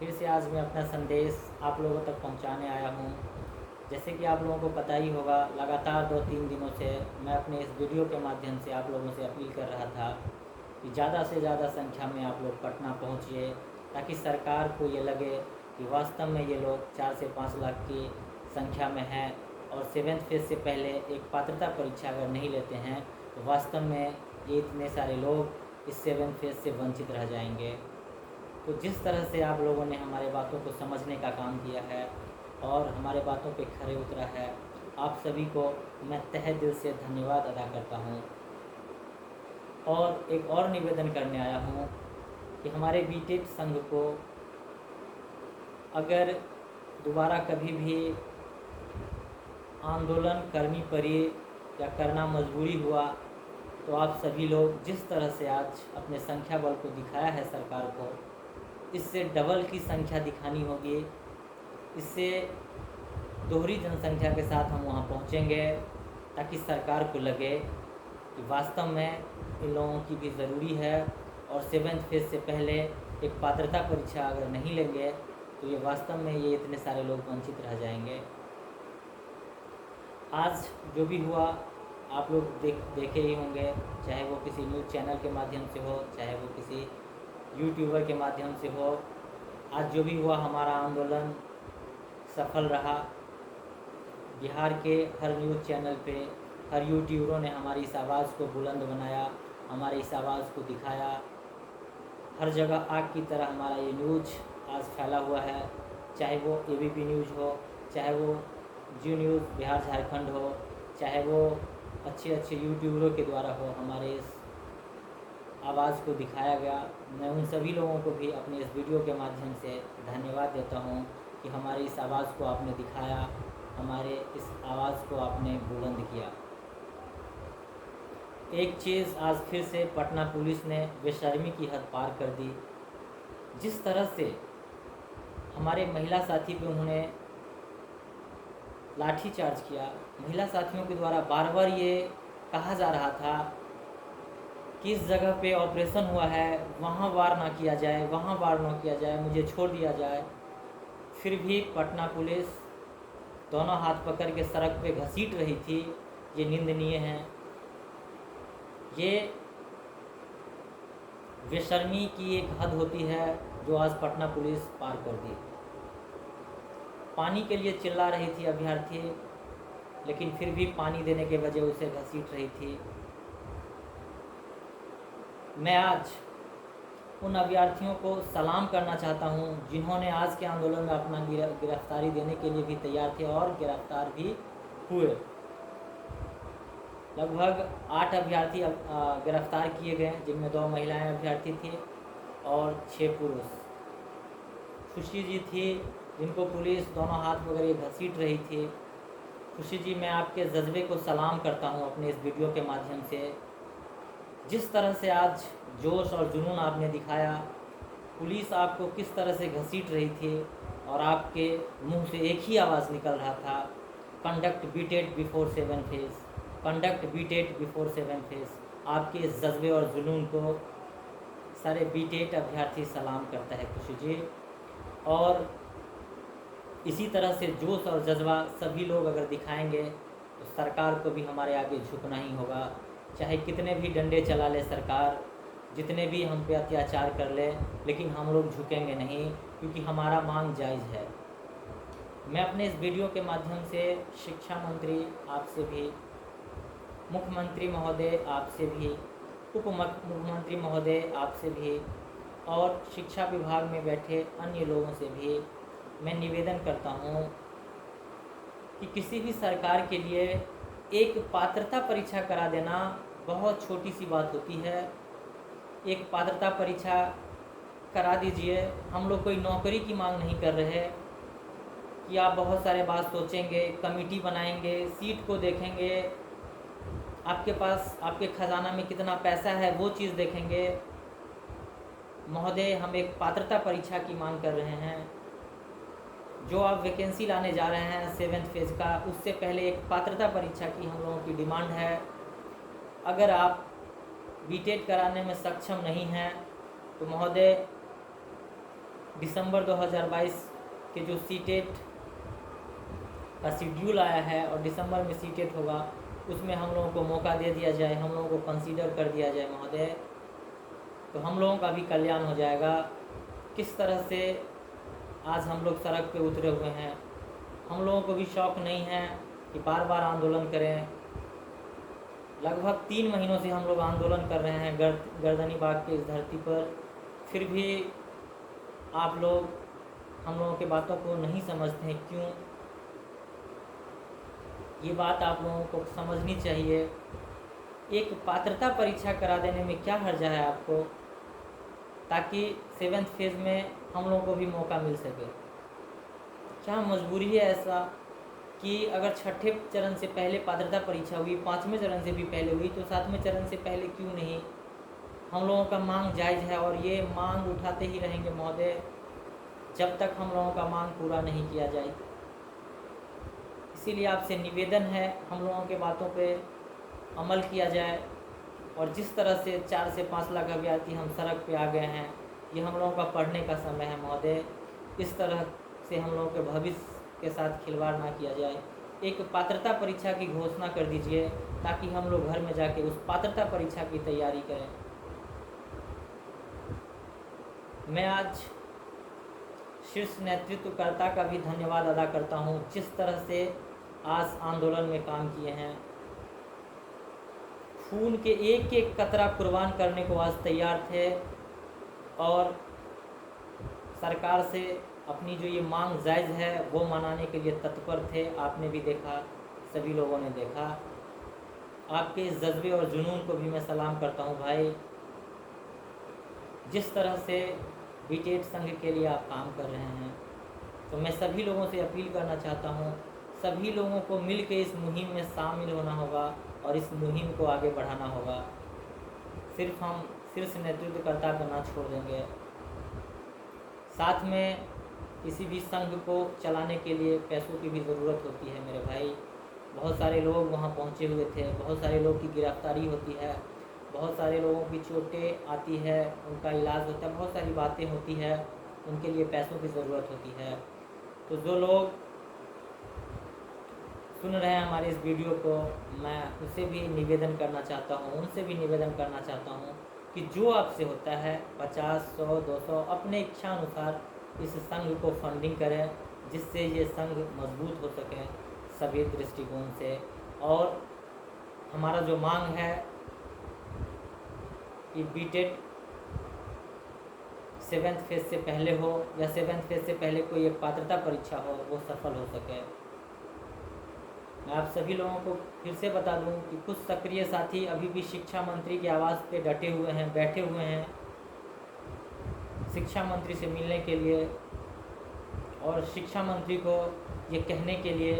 फिर से आज मैं अपना संदेश आप लोगों तक पहुंचाने आया हूं। जैसे कि आप लोगों को पता ही होगा, लगातार 2-3 दिनों से मैं अपने इस वीडियो के माध्यम से आप लोगों से अपील कर रहा था कि ज़्यादा से ज़्यादा संख्या में आप लोग पटना पहुंचिए, ताकि सरकार को ये लगे कि वास्तव में ये लोग 4 से 5 लाख की संख्या में हैं और 7th फेज़ से पहले एक पात्रता परीक्षा अगर नहीं लेते हैं तो वास्तव में ये इतने सारे लोग इस 7th फेज़ से वंचित रह जाएंगे। तो जिस तरह से आप लोगों ने हमारे बातों को समझने का काम किया है और हमारे बातों पे खरे उतरा है, आप सभी को मैं तहे दिल से धन्यवाद अदा करता हूँ। और एक और निवेदन करने आया हूँ कि हमारे बीटेक संघ को अगर दोबारा कभी भी आंदोलन करनी पड़ी या करना मजबूरी हुआ तो आप सभी लोग जिस तरह से आज अपने संख्या बल को दिखाया है सरकार को, इससे डबल की संख्या दिखानी होगी। इससे दोहरी जनसंख्या के साथ हम वहाँ पहुँचेंगे ताकि सरकार को लगे कि वास्तव में इन लोगों की भी ज़रूरी है और 7th फेज़ से पहले एक पात्रता परीक्षा अगर नहीं लेंगे तो ये वास्तव में ये इतने सारे लोग वंचित रह जाएंगे। आज जो भी हुआ आप लोग देखे ही होंगे, चाहे वो किसी न्यूज़ चैनल के माध्यम से हो, चाहे वो किसी यूट्यूबर के माध्यम से हो। आज जो भी हुआ, हमारा आंदोलन सफल रहा। बिहार के हर न्यूज़ चैनल पे हर यूट्यूबरों ने हमारी इस आवाज़ को बुलंद बनाया, हमारी इस आवाज़ को दिखाया। हर जगह आग की तरह हमारा ये न्यूज़ आज फैला हुआ है, चाहे वो ABP न्यूज़ हो, चाहे वो जी न्यूज़ बिहार झारखंड हो, चाहे वो अच्छे अच्छे यूट्यूबरों के द्वारा हो, हमारे इस आवाज़ को दिखाया गया। मैं उन सभी लोगों को भी अपने इस वीडियो के माध्यम से धन्यवाद देता हूं कि हमारी इस आवाज़ को आपने दिखाया, हमारे इस आवाज़ को आपने बुलंद किया। एक चीज़ आज फिर से पटना पुलिस ने बेशर्मी की हद पार कर दी। जिस तरह से हमारे महिला साथी पे उन्होंने लाठीचार्ज किया, महिला साथियों के द्वारा बार बार ये कहा जा रहा था कि इस जगह पे ऑपरेशन हुआ है, वहाँ वार ना किया जाए, वहाँ वार ना किया जाए, मुझे छोड़ दिया जाए। फिर भी पटना पुलिस दोनों हाथ पकड़ के सड़क पे घसीट रही थी। ये निंदनीय है। ये बेशर्मी की एक हद होती है जो आज पटना पुलिस पार कर दी। पानी के लिए चिल्ला रही थी अभ्यर्थी, लेकिन फिर भी पानी देने के बजाय उसे घसीट रही थी। मैं आज उन अभ्यर्थियों को सलाम करना चाहता हूं जिन्होंने आज के आंदोलन में अपना गिरफ्तारी देने के लिए भी तैयार थे और गिरफ्तार भी हुए। लगभग 8 अभ्यर्थी गिरफ्तार किए गए, जिनमें 2 महिलाएं अभ्यर्थी थी और 6 पुरुष। खुशी जी थी जिनको पुलिस दोनों हाथ पकड़ के घसीट रही थी। खुशी जी, मैं आपके जज्बे को सलाम करता हूं अपने इस वीडियो के माध्यम से। जिस तरह से आज जोश और जुनून आपने दिखाया, पुलिस आपको किस तरह से घसीट रही थी और आपके मुंह से एक ही आवाज़ निकल रहा था, conduct beated before 7 phase, conduct beated before 7 phase. आपके इस जज्बे और जुनून को सारे बीटेड अभ्यर्थी सलाम करता है खुशी जी। और इसी तरह से जोश और जज्बा सभी लोग अगर दिखाएंगे तो सरकार को भी हमारे आगे झुकना ही होगा। चाहे कितने भी डंडे चला ले सरकार, जितने भी हम पे अत्याचार कर ले, लेकिन हम लोग झुकेंगे नहीं, क्योंकि हमारा मांग जायज़ है। मैं अपने इस वीडियो के माध्यम से शिक्षा मंत्री आपसे भी, मुख्यमंत्री महोदय आपसे भी, उप मुख्यमंत्री महोदय आपसे भी और शिक्षा विभाग में बैठे अन्य लोगों से भी मैं निवेदन करता हूँ कि किसी भी सरकार के लिए एक पात्रता परीक्षा करा देना बहुत छोटी सी बात होती है। एक पात्रता परीक्षा करा दीजिए। हम लोग कोई नौकरी की मांग नहीं कर रहे कि आप बहुत सारे बात सोचेंगे, कमेटी बनाएंगे, सीट को देखेंगे, आपके पास आपके खजाना में कितना पैसा है वो चीज़ देखेंगे। महोदय, हम एक पात्रता परीक्षा की मांग कर रहे हैं। जो आप वैकेंसी लाने जा रहे हैं 7th फेज़ का, उससे पहले एक पात्रता परीक्षा की हम लोगों की डिमांड है। अगर आप बीटेड कराने में सक्षम नहीं हैं तो महोदय, दिसंबर 2022 के जो सीटेट का शेड्यूल आया है और दिसंबर में सीटेट होगा, उसमें हम लोगों को मौका दे दिया जाए, हम लोगों को कंसीडर कर दिया जाए महोदय, तो हम लोगों का भी कल्याण हो जाएगा। किस तरह से आज हम लोग सड़क पे उतरे हुए हैं, हम लोगों को भी शौक़ नहीं है कि बार बार आंदोलन करें। लगभग 3 महीनों से हम लोग आंदोलन कर रहे हैं गर्दनी बाग के इस धरती पर, फिर भी आप लोग हम लोगों की बातों को नहीं समझते हैं। क्यों? ये बात आप लोगों को समझनी चाहिए। एक पात्रता परीक्षा करा देने में क्या हर्जा है आपको, ताकि 7th फेज़ में हम लोगों को भी मौका मिल सके। क्या मजबूरी है ऐसा कि अगर 6ठे चरण से पहले पात्रता परीक्षा हुई, 5वें चरण से भी पहले हुई, तो 7वें चरण से पहले क्यों नहीं? हम लोगों का मांग जायज़ है और ये मांग उठाते ही रहेंगे महोदय, जब तक हम लोगों का मांग पूरा नहीं किया जाए। इसीलिए आपसे निवेदन है, हम लोगों के बातों पे अमल किया जाए। और जिस तरह से 4 से 5 लाख अभ्यर्थी हम सड़क पे आ गए हैं, ये हम लोगों का पढ़ने का समय है महोदय। इस तरह से हम लोगों के भविष्य के साथ खिलवाड़ ना किया जाए। एक पात्रता परीक्षा की घोषणा कर दीजिए, ताकि हम लोग घर में जाके उस पात्रता परीक्षा की तैयारी करें। मैं आज शीर्ष नेतृत्वकर्ता का भी धन्यवाद अदा करता हूं, जिस तरह से आज आंदोलन में काम किए हैं। खून के एक एक कतरा कुर्बान करने को आज तैयार थे और सरकार से अपनी जो ये मांग जायज़ है वो मनाने के लिए तत्पर थे। आपने भी देखा, सभी लोगों ने देखा। आपके इस जज्बे और जुनून को भी मैं सलाम करता हूँ भाई। जिस तरह से बीटेट संघ के लिए आप काम कर रहे हैं, तो मैं सभी लोगों से अपील करना चाहता हूँ, सभी लोगों को मिल के इस मुहिम में शामिल होना होगा और इस मुहिम को आगे बढ़ाना होगा। सिर्फ हम शीर्ष नेतृत्वकर्ता को ना छोड़ देंगे। साथ में किसी भी संघ को चलाने के लिए पैसों की भी ज़रूरत होती है मेरे भाई। बहुत सारे लोग वहाँ पहुँचे हुए थे, बहुत सारे लोग की गिरफ्तारी होती है, बहुत सारे लोगों की चोटें आती है, उनका इलाज होता है, बहुत सारी बातें होती है, उनके लिए पैसों की ज़रूरत होती है। तो जो लोग सुन रहे हैं हमारे इस वीडियो को, मैं उनसे भी निवेदन करना चाहता हूँ कि जो आपसे होता है 50, 100, 200 अपने इच्छा अनुसार इस संघ को फंडिंग करें, जिससे ये संघ मजबूत हो सके सभी दृष्टिकोण से। और हमारा जो मांग है कि बीटेट 7th फेज़ से पहले हो या 7th फेज़ से पहले कोई एक पात्रता परीक्षा हो, वो सफल हो सके। मैं आप सभी लोगों को फिर से बता दूं कि कुछ सक्रिय साथी अभी भी शिक्षा मंत्री के आवास पे डटे हुए हैं, बैठे हुए हैं शिक्षा मंत्री से मिलने के लिए और शिक्षा मंत्री को ये कहने के लिए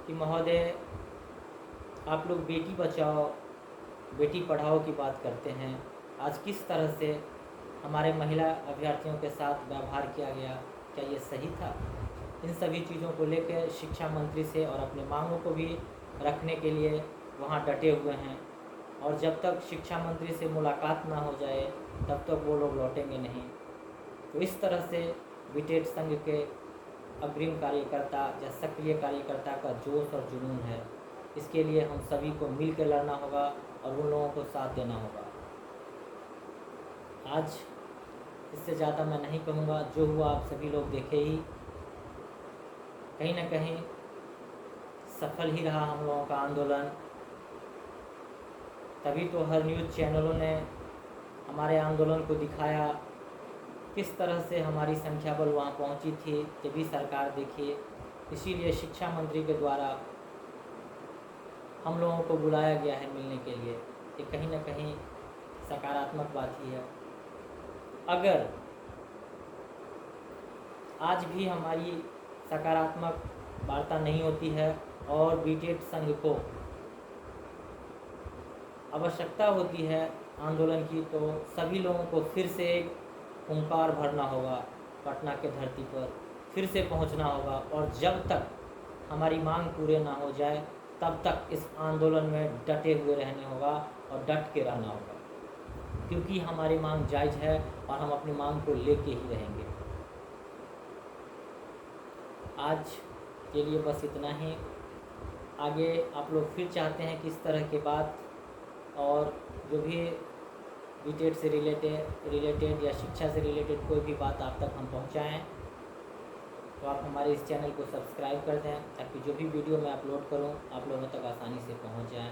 कि महोदय, आप लोग बेटी बचाओ बेटी पढ़ाओ की बात करते हैं, आज किस तरह से हमारे महिला अभ्यर्थियों के साथ व्यवहार किया गया, क्या ये सही था? इन सभी चीज़ों को लेकर शिक्षा मंत्री से और अपने मांगों को भी रखने के लिए वहाँ डटे हुए हैं। और जब तक शिक्षा मंत्री से मुलाकात ना हो जाए, तब तक वो लोग लौटेंगे नहीं। तो इस तरह से बीटेट संघ के अग्रिम कार्यकर्ता या सक्रिय कार्यकर्ता का जोश और जुनून है। इसके लिए हम सभी को मिल कर लड़ना होगा और उन लोगों को साथ देना होगा। आज इससे ज़्यादा मैं नहीं कहूँगा, जो हुआ आप सभी लोग देखे ही। कहीं ना कहीं सफल ही रहा हम लोगों का आंदोलन। तभी तो हर न्यूज़ चैनलों ने हमारे आंदोलन को दिखाया, किस तरह से हमारी संख्या बल वहाँ पहुँची थी, ये भी सरकार देखिए। इसीलिए शिक्षा मंत्री के द्वारा हम लोगों को बुलाया गया है मिलने के लिए। ये कहीं ना कहीं सकारात्मक बात ही है। अगर आज भी हमारी सकारात्मक वार्ता नहीं होती है और बीटेट संघ को आवश्यकता होती है आंदोलन की, तो सभी लोगों को फिर से एक हुंकार भरना होगा, पटना के धरती पर फिर से पहुंचना होगा। और जब तक हमारी मांग पूरे ना हो जाए, तब तक इस आंदोलन में डटे हुए रहने होगा और डट के रहना होगा, क्योंकि हमारी मांग जायज़ है और हम अपनी मांग को लेके ही रहेंगे। आज के लिए बस इतना ही। आगे आप लोग फिर चाहते हैं कि इस तरह के बात और जो भी बीटेड से रिलेटेड या शिक्षा से रिलेटेड कोई भी बात आप तक हम पहुंचाएं, तो आप हमारे इस चैनल को सब्सक्राइब कर दें ताकि जो भी वीडियो मैं अपलोड करूं आप लोगों तक आसानी से पहुंच जाए।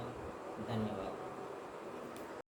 धन्यवाद।